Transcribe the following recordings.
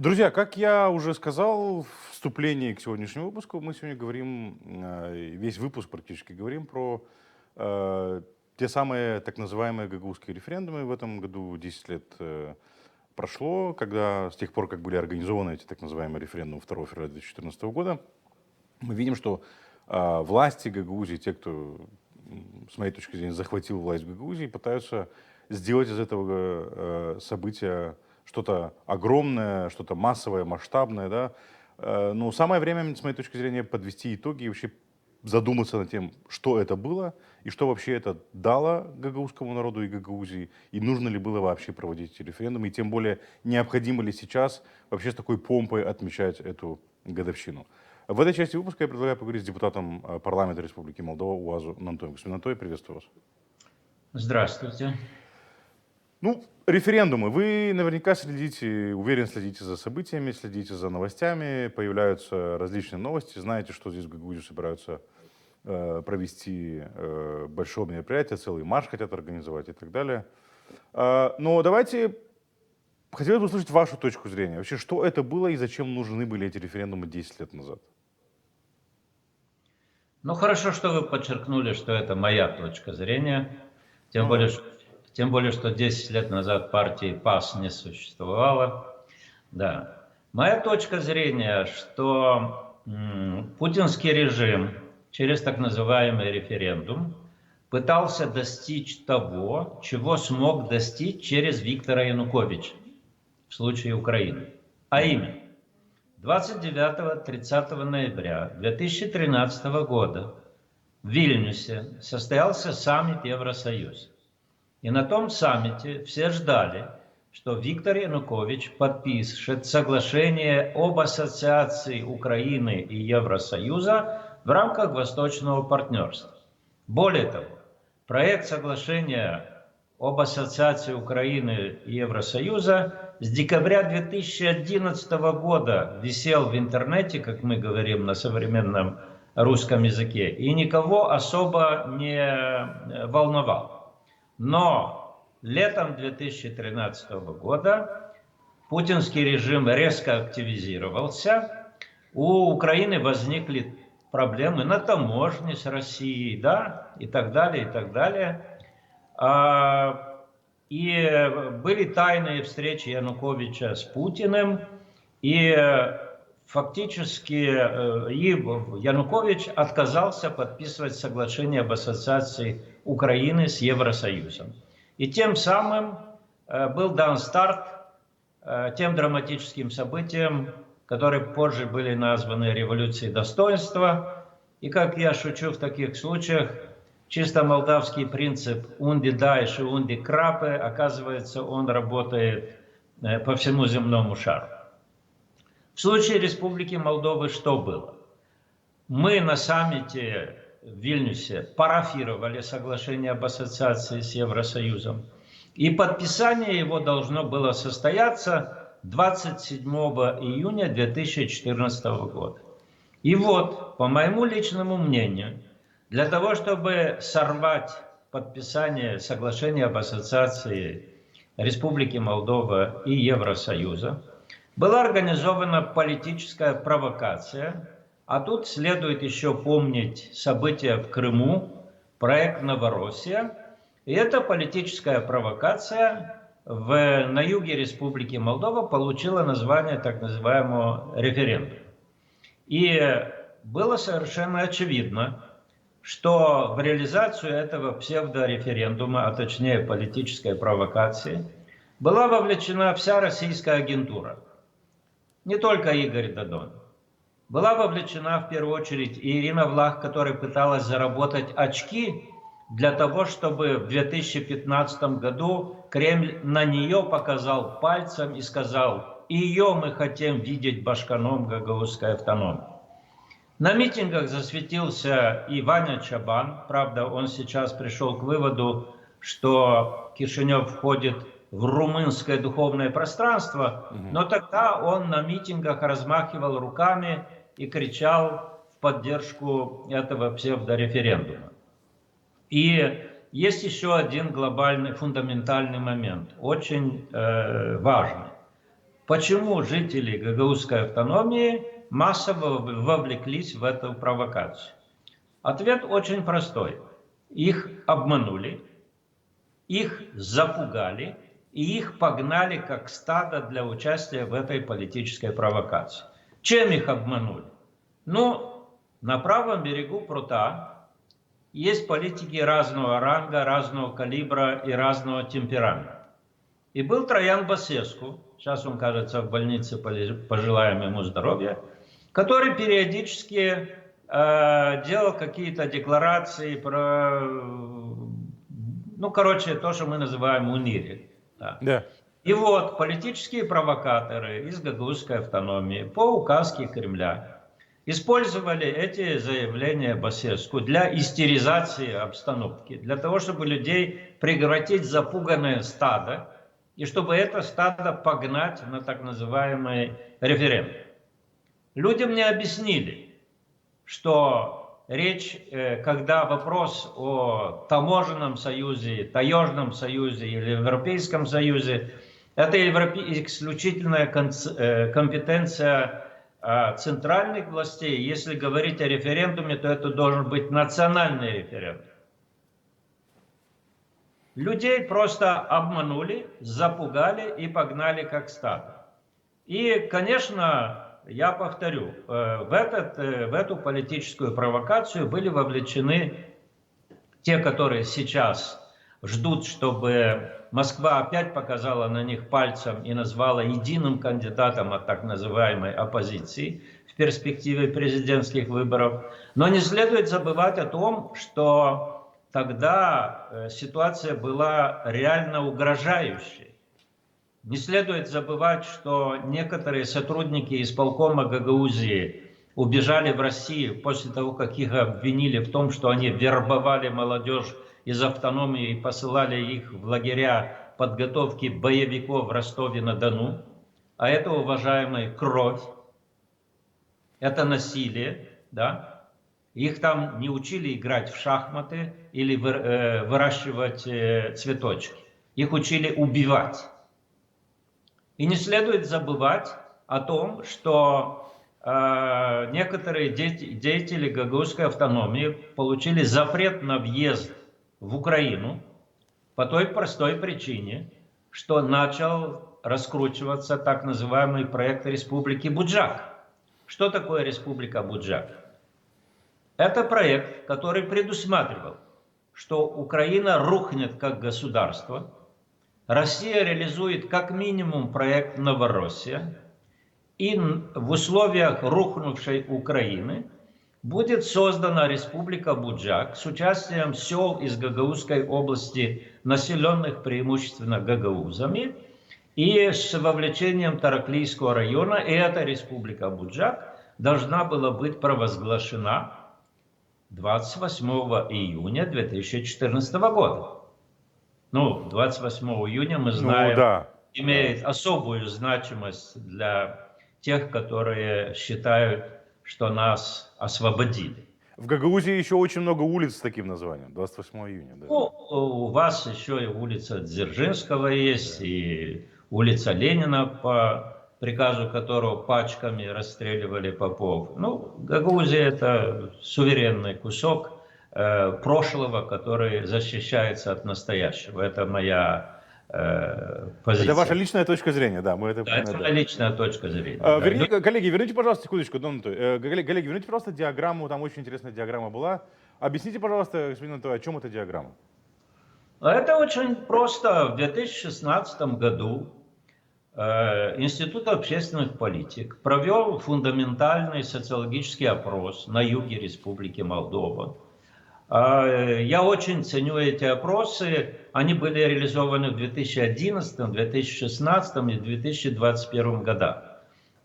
Друзья, как я уже сказал в вступлении к сегодняшнему выпуску, мы сегодня говорим, весь выпуск практически говорим про э, те самые так называемые гагаузские референдумы. В этом году 10 лет прошло, когда с тех пор, как были организованы эти так называемые референдумы 2 февраля 2014 года, мы видим, что власти Гагаузии, те, кто, с моей точки зрения, захватил власть в Гагаузии, пытаются сделать из этого события что-то огромное, что-то массовое, масштабное, да. Но самое время, с моей точки зрения, подвести итоги и вообще задуматься над тем, что это было и что вообще это дало гагаузскому народу и Гагаузии, и нужно ли было вообще проводить эти референдумы, и тем более необходимо ли сейчас вообще с такой помпой отмечать эту годовщину. В этой части выпуска я предлагаю поговорить с депутатом парламента Республики Молдова УАЗу Нантоем. Господин Нантой, приветствую вас. Здравствуйте. Ну, референдумы. Вы наверняка следите, уверен, следите за событиями, следите за новостями. Появляются различные новости. Знаете, что здесь в Гагаузии собираются провести большое мероприятие, целый марш хотят организовать и так далее. Но давайте, хотелось бы услышать вашу точку зрения. Вообще, что это было и зачем нужны были эти референдумы 10 лет назад? Ну, хорошо, что вы подчеркнули, что это моя точка зрения. Тем Ну более, да. ш- Тем более, что 10 лет назад партии ПАС не существовало. Да. Моя точка зрения, что путинский режим через так называемый референдум пытался достичь того, чего смог достичь через Виктора Януковича в случае Украины. А Мгм. именно, 29-30 ноября 2013 года в Вильнюсе состоялся саммит Евросоюза. И на том саммите все ждали, что Виктор Янукович подпишет соглашение об ассоциации Украины и Евросоюза в рамках Восточного партнерства. Более того, проект соглашения об ассоциации Украины и Евросоюза с декабря 2011 года висел в интернете, как мы говорим на современном русском языке, и никого особо не волновал. Но летом 2013 года путинский режим резко активизировался, у Украины возникли проблемы на таможне с Россией, да, и так далее, и так далее. И были тайные встречи Януковича с Путиным, и фактически Янукович отказался подписывать соглашение об ассоциации Украины с Евросоюзом. И тем самым был дан старт тем драматическим событиям, которые позже были названы революцией достоинства. И как я шучу в таких случаях, чисто молдавский принцип «унди дайш» и «унди крапе», оказывается, он работает по всему земному шару. В случае Республики Молдовы что было? Мы на саммите в Вильнюсе парафировали соглашение об ассоциации с Евросоюзом, и подписание его должно было состояться 27 июня 2014 года. И вот, по моему личному мнению, для того, чтобы сорвать подписание соглашения об ассоциации Республики Молдова и Евросоюза, была организована политическая провокация, а тут следует еще помнить события в Крыму, проект «Новороссия». И эта политическая провокация на юге Республики Молдова получила название так называемого референдума. И было совершенно очевидно, что в реализацию этого псевдореферендума, а точнее политической провокации, была вовлечена вся российская агентура. Не только Игорь Додон. Была вовлечена в первую очередь и Ирина Влах, которая пыталась заработать очки для того, чтобы в 2015 году Кремль на нее показал пальцем и сказал: ее мы хотим видеть башканом гагаузской автономии. На митингах засветился и Ваня Чабан. Правда, он сейчас пришел к выводу, что Кишинев входит в румынское духовное пространство, Мгм. но тогда он на митингах размахивал руками и кричал в поддержку этого псевдореферендума. И есть еще один глобальный, фундаментальный момент, очень важный. почему жители гагаузской автономии массово вовлеклись в эту провокацию. Ответ очень простой. Их обманули, их запугали и их погнали как стадо для участия в этой политической провокации. Чем их обманули? Ну, на правом берегу прута есть политики разного ранга, разного калибра и разного темперамента. И был Троян Басеску, сейчас он, кажется, в больнице, пожелаем ему здоровья, который периодически делал какие-то декларации про, ну, короче, то, что мы называем унири. Да. Да. И вот политические провокаторы из гагаузской автономии по указке Кремля использовали эти заявления Басеску для истеризации обстановки, для того, чтобы людей превратить в запуганное стадо, и чтобы это стадо погнать на так называемый референдум. Людям не объяснили, что речь, когда вопрос о таможенном союзе, таежном союзе или Европейском союзе, это исключительная компетенция центральных властей. Если говорить о референдуме, то это должен быть национальный референдум. Людей просто обманули, запугали и погнали как стадо. И, конечно, я повторю, в эту политическую провокацию были вовлечены те, которые сейчас ждут, чтобы Москва опять показала на них пальцем и назвала единым кандидатом от так называемой оппозиции в перспективе президентских выборов. Но не следует забывать о том, что тогда ситуация была реально угрожающей. Не следует забывать, что некоторые сотрудники исполкома Гагаузии убежали в Россию после того, как их обвинили в том, что они вербовали молодежь из автономии и посылали их в лагеря подготовки боевиков в Ростове-на-Дону. А это, уважаемые, кровь, это насилие, да? Их там не учили играть в шахматы или выращивать цветочки. Их учили убивать. И не следует забывать о том, что некоторые деятели гагаузской автономии получили запрет на въезд в Украину по той простой причине, что начал раскручиваться так называемый проект Республики Буджак. Что такое Республика Буджак? Это проект, который предусматривал, что Украина рухнет как государство, Россия реализует как минимум проект Новороссия, и в условиях рухнувшей Украины будет создана Республика Буджак с участием сел из Гагаузской области, населенных преимущественно гагаузами, и с вовлечением Тараклийского района. И эта Республика Буджак должна была быть провозглашена 28 июня 2014 года. Ну, 28 июня, мы знаем, имеет особую значимость для тех, которые считают, что нас освободили. В Гагаузии еще очень много улиц с таким названием, 28 июня. Да. Ну, у вас еще и улица Дзержинского есть, да, и улица Ленина, по приказу которого пачками расстреливали попов. Ну, Гагаузия — это суверенный кусок прошлого, который защищается от настоящего. Это моя позиция. Это ваша личная точка зрения, да. Это моя личная точка зрения. Коллеги, верните, пожалуйста, секундочку. Коллеги, верните, пожалуйста, диаграмму. Там очень интересная диаграмма была. Объясните, пожалуйста, господин Анатолий, о чем эта диаграмма? Это очень просто. В 2016 году Институт общественных политик провел фундаментальный социологический опрос на юге Республики Молдова. Я очень ценю эти опросы. Они были реализованы в 2011, 2016 и 2021 годах.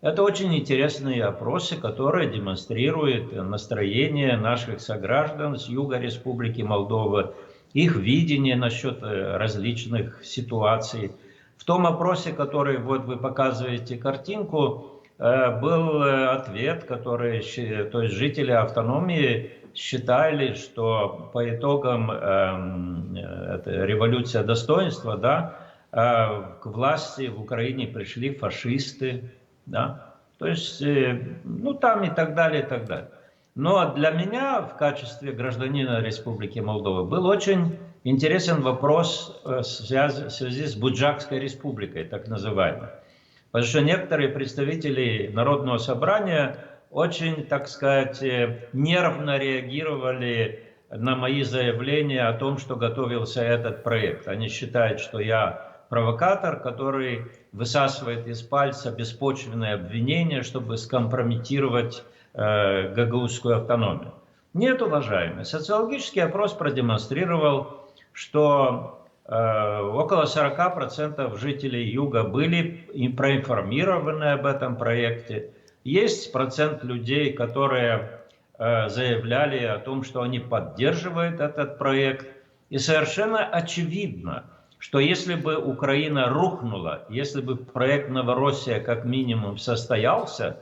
Это очень интересные опросы, которые демонстрируют настроение наших сограждан с юга Республики Молдова, их видение насчет различных ситуаций. В том опросе, который вот вы показываете картинку, был ответ, который, то есть жители автономии считали, что по итогам революции достоинства, да, к власти в Украине пришли фашисты, да, то есть, ну там и так далее, и так далее. Но для меня в качестве гражданина Республики Молдова был очень интересен вопрос в связи с Буджакской республикой, так называемой. Потому что некоторые представители Народного собрания очень, так сказать, нервно реагировали на мои заявления о том, что готовился этот проект. Они считают, что я провокатор, который высасывает из пальца беспочвенные обвинения, чтобы скомпрометировать гагаузскую автономию. Нет, уважаемые, социологический опрос продемонстрировал, что около 40% жителей Юга были проинформированы об этом проекте. Есть процент людей, которые заявляли о том, что они поддерживают этот проект. И совершенно очевидно, что если бы Украина рухнула, если бы проект Новороссия как минимум состоялся,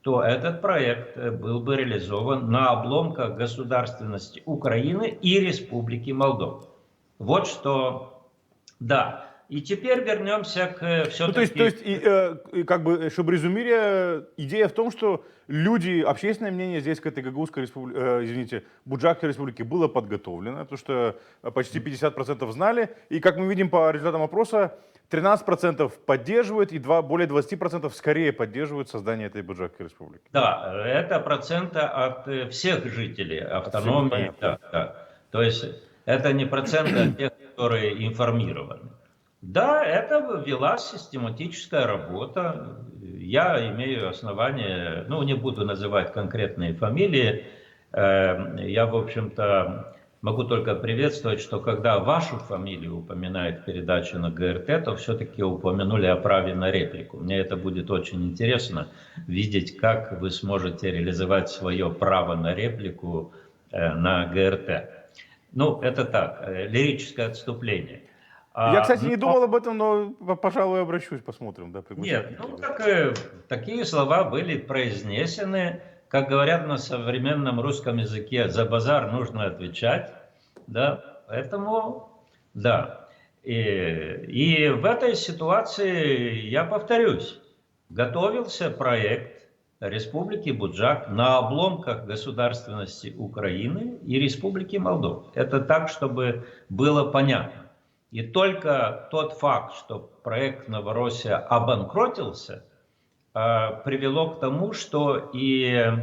то этот проект был бы реализован на обломках государственности Украины и Республики Молдова. Вот что, да. И теперь вернемся к все-таки... Ну, то есть и как бы, чтобы резюмируя, идея в том, что люди, общественное мнение здесь к этой Гагаузской республике, извините, Буджакской республике было подготовлено, потому что почти 50% знали, и как мы видим по результатам опроса, 13% поддерживают, и более 20% скорее поддерживают создание этой Буджакской республики. Да, это проценты от всех жителей автономии. Да, да. То есть это не проценты от тех, которые информированы. Да, это велась систематическая работа. Я имею основания, ну, не буду называть конкретные фамилии. Я, в общем-то, могу только приветствовать, что когда вашу фамилию упоминают в передаче на ГРТ, то все-таки упомянули о праве на реплику. Мне это будет очень интересно видеть, как вы сможете реализовать свое право на реплику на ГРТ. Ну, это так, лирическое отступление. Я, кстати, не думал об этом, но, пожалуй, обращусь, посмотрим. Да, нет, ну так, такие слова были произнесены, как говорят на современном русском языке, за базар нужно отвечать, да, поэтому, да. И в этой ситуации, я повторюсь, готовился проект Республики Буджак на обломках государственности Украины и Республики Молдова. Это так, чтобы было понятно. И только тот факт, что проект Новороссия обанкротился, привело к тому, что и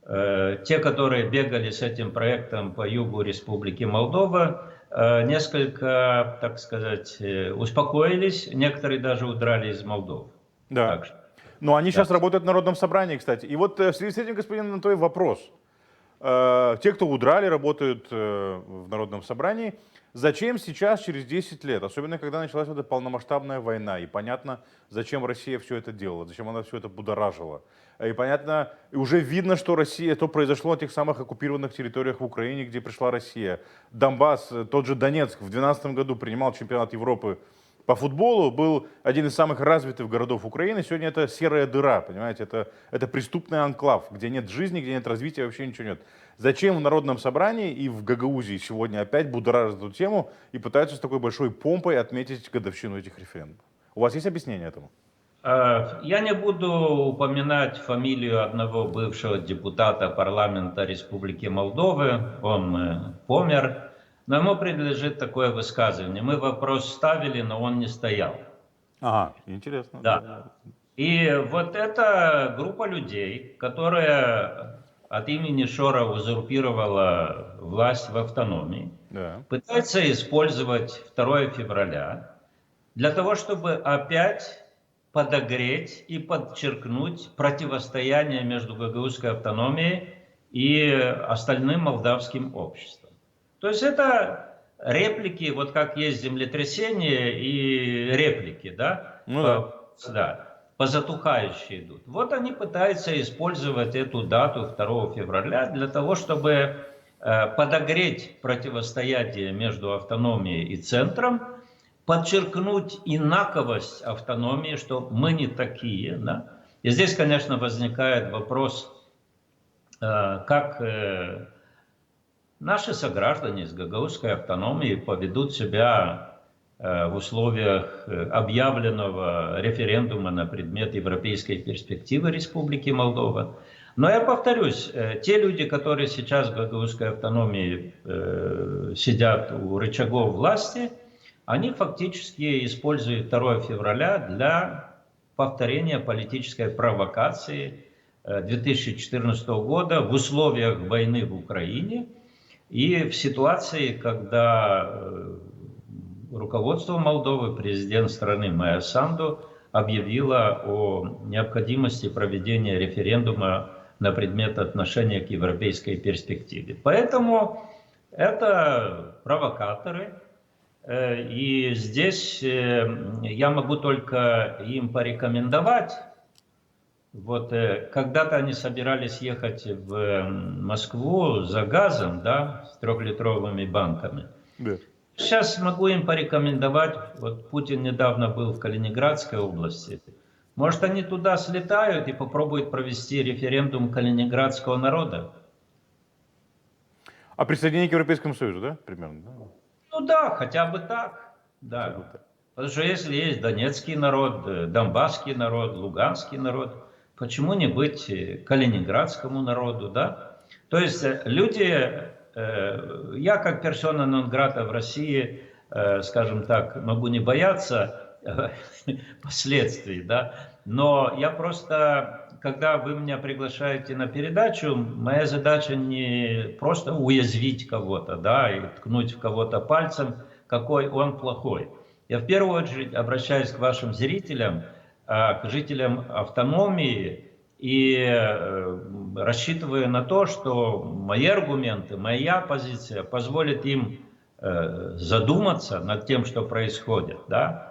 те, которые бегали с этим проектом по югу Республики Молдова, несколько, так сказать, успокоились, некоторые даже удрали из Молдовы. Да. Так что, но они сейчас работают в Народном собрании, кстати. И вот в связи с этим, господин Анатолий, вопрос. Те, кто удрали, работают в Народном собрании. Зачем сейчас, через 10 лет, особенно когда началась эта полномасштабная война, и понятно, зачем Россия все это делала, зачем она все это будоражила. И понятно, и уже видно, что Россия, то произошло на тех самых оккупированных территориях в Украине, где пришла Россия. Донбасс, тот же Донецк в 2012 году принимал чемпионат Европы по футболу, был один из самых развитых городов Украины. Сегодня это серая дыра, понимаете, это преступный анклав, где нет жизни, где нет развития, вообще ничего нет. Зачем в Народном собрании и в Гагаузии сегодня опять будоражат эту тему и пытаются с такой большой помпой отметить годовщину этих референдумов? У вас есть объяснение этому? Я не буду упоминать фамилию одного бывшего депутата парламента Республики Молдовы, он помер, но ему принадлежит такое высказывание. Мы вопрос ставили, но он не стоял. Ага, интересно. Да. И вот эта группа людей, которая от имени Шора узурпировала власть в автономии, Да. пытается использовать 2 февраля для того, чтобы опять подогреть и подчеркнуть противостояние между гагаузской автономией и остальным молдавским обществом. То есть это реплики, вот как есть землетрясение и реплики, да? Ну да. Позатухающие идут. Вот они пытаются использовать эту дату 2 февраля для того, чтобы подогреть противостояние между автономией и центром, подчеркнуть инаковость автономии, что мы не такие. Да? И здесь, конечно, возникает вопрос, как наши сограждане из гагаузской автономии поведут себя в условиях объявленного референдума на предмет европейской перспективы Республики Молдова. Но я повторюсь, те люди, которые сейчас в гагаузской автономии сидят у рычагов власти, они фактически используют 2 февраля для повторения политической провокации 2014 года в условиях войны в Украине и в ситуации, когда руководство Молдовы, президент страны Майя Санду объявила о необходимости проведения референдума на предмет отношения к европейской перспективе. Поэтому это провокаторы. И здесь я могу только им порекомендовать. Вот когда-то они собирались ехать в Москву за газом, да, с 3-литровыми банками. Да. Сейчас могу им порекомендовать, вот Путин недавно был в Калининградской области, может они туда слетают и попробуют провести референдум калининградского народа. А присоединение к Европейскому Союзу, да, примерно? Да? Ну да, хотя бы так. Да. Хотя бы так. Потому что если есть донецкий народ, донбасский народ, луганский народ, почему не быть калининградскому народу, да? То есть люди, я как персона нон-грата в России, скажем так, могу не бояться последствий, да, но я просто, когда вы меня приглашаете на передачу, моя задача не просто уязвить кого-то, да, и ткнуть в кого-то пальцем, какой он плохой. Я в первую очередь обращаюсь к вашим зрителям, к жителям автономии и рассчитываю на то, что мои аргументы, моя позиция позволит им задуматься над тем, что происходит, да,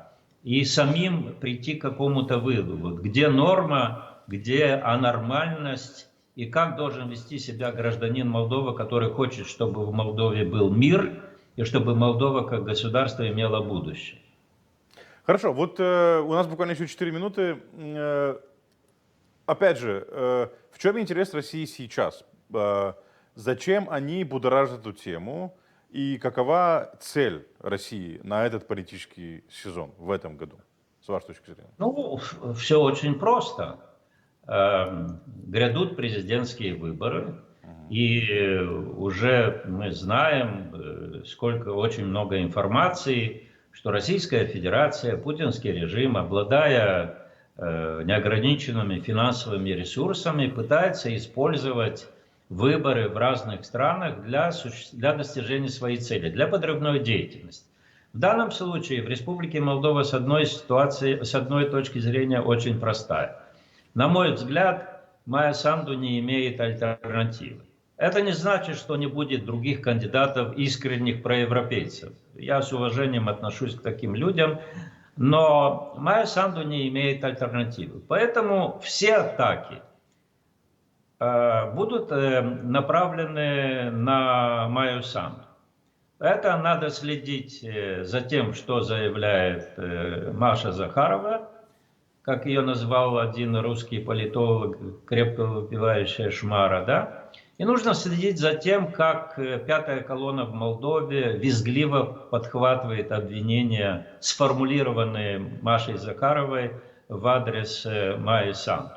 и самим прийти к какому-то выводу, где норма, где анормальность и как должен вести себя гражданин Молдовы, который хочет, чтобы в Молдове был мир и чтобы Молдова как государство имела будущее. Хорошо, вот у нас буквально еще 4 минуты. Опять же, в чем интерес России сейчас? Зачем они будоражат эту тему? И какова цель России на этот политический сезон в этом году, с вашей точки зрения? Ну, все очень просто. Грядут президентские выборы, и уже мы знаем, сколько очень много информации, что Российская Федерация, путинский режим, обладая неограниченными финансовыми ресурсами, пытается использовать выборы в разных странах для достижения своей цели, для подрывной деятельности. В данном случае в Республике Молдова с одной точки зрения очень простая. На мой взгляд, Майя Санду не имеет альтернативы. Это не значит, что не будет других кандидатов, искренних проевропейцев. Я с уважением отношусь к таким людям, но Майя Санду не имеет альтернативы. Поэтому все атаки будут направлены на Майю Санду. Это надо следить за тем, что заявляет Маша Захарова, как ее назвал один русский политолог, крепко выпивающая шмара, да? И нужно следить за тем, как пятая колонна в Молдове визгливо подхватывает обвинения, сформулированные Машей Захаровой в адрес Майи Санду.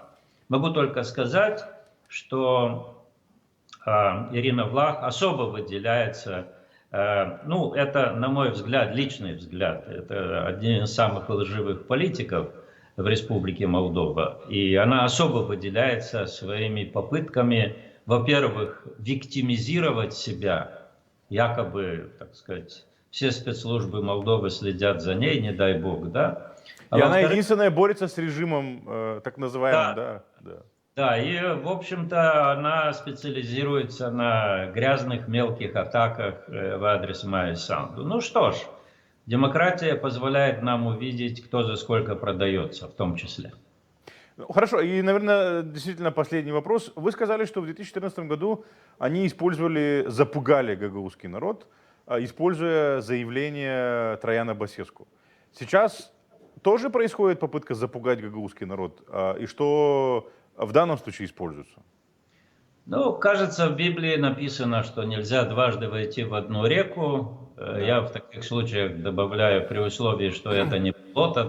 Могу только сказать, что Ирина Влах особо выделяется, ну, это, на мой взгляд, личный взгляд, это один из самых лживых политиков в Республике Молдова, и она особо выделяется своими попытками, во-первых, виктимизировать себя, якобы, так сказать, все спецслужбы Молдовы следят за ней, не дай бог, да. И она единственная борется с режимом, так называемым, да. Да, и, в общем-то, она специализируется на грязных мелких атаках в адрес Майи Санду. Ну что ж, демократия позволяет нам увидеть, кто за сколько продается, в том числе. Хорошо, и, наверное, действительно последний вопрос. Вы сказали, что в 2014 году они запугали гагаузский народ, используя заявление Трояна Басеску. Сейчас тоже происходит попытка запугать гагаузский народ, и что в данном случае используется? Ну, кажется, в Библии написано, что нельзя дважды войти в одну реку. Я в таких случаях добавляю при условии, что это не плота,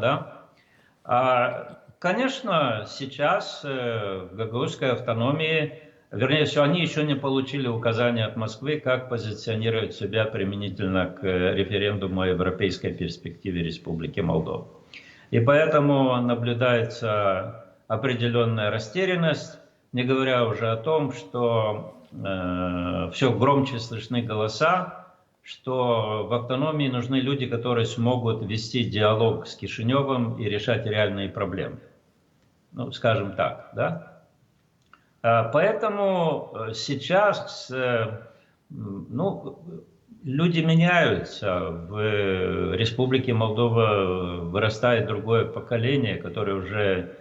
да. Конечно, сейчас в гагаузской автономии, вернее всего, они еще не получили указания от Москвы, как позиционировать себя применительно к референдуму о европейской перспективе Республики Молдова. И поэтому наблюдается определенная растерянность, не говоря уже о том, что все громче слышны голоса, что в автономии нужны люди, которые смогут вести диалог с Кишиневым и решать реальные проблемы. Ну, скажем так, да? Поэтому сейчас, люди меняются. В Республике Молдова вырастает другое поколение, которое уже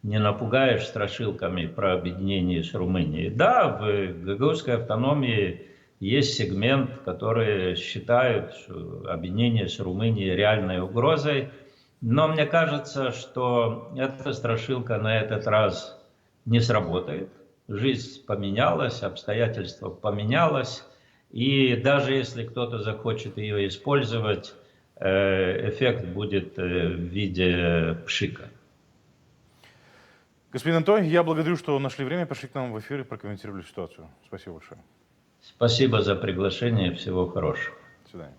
не напугаешь страшилками про объединение с Румынией. Да, в гагаузской автономии есть сегмент, который считает объединение с Румынией реальной угрозой, но мне кажется, что эта страшилка на этот раз не сработает. Жизнь поменялась, обстоятельства поменялось, и даже если кто-то захочет ее использовать, эффект будет в виде пшика. Господин Антон, я благодарю, что нашли время, пришли к нам в эфир и прокомментировали ситуацию. Спасибо большое. Спасибо за приглашение, всего хорошего. До свидания.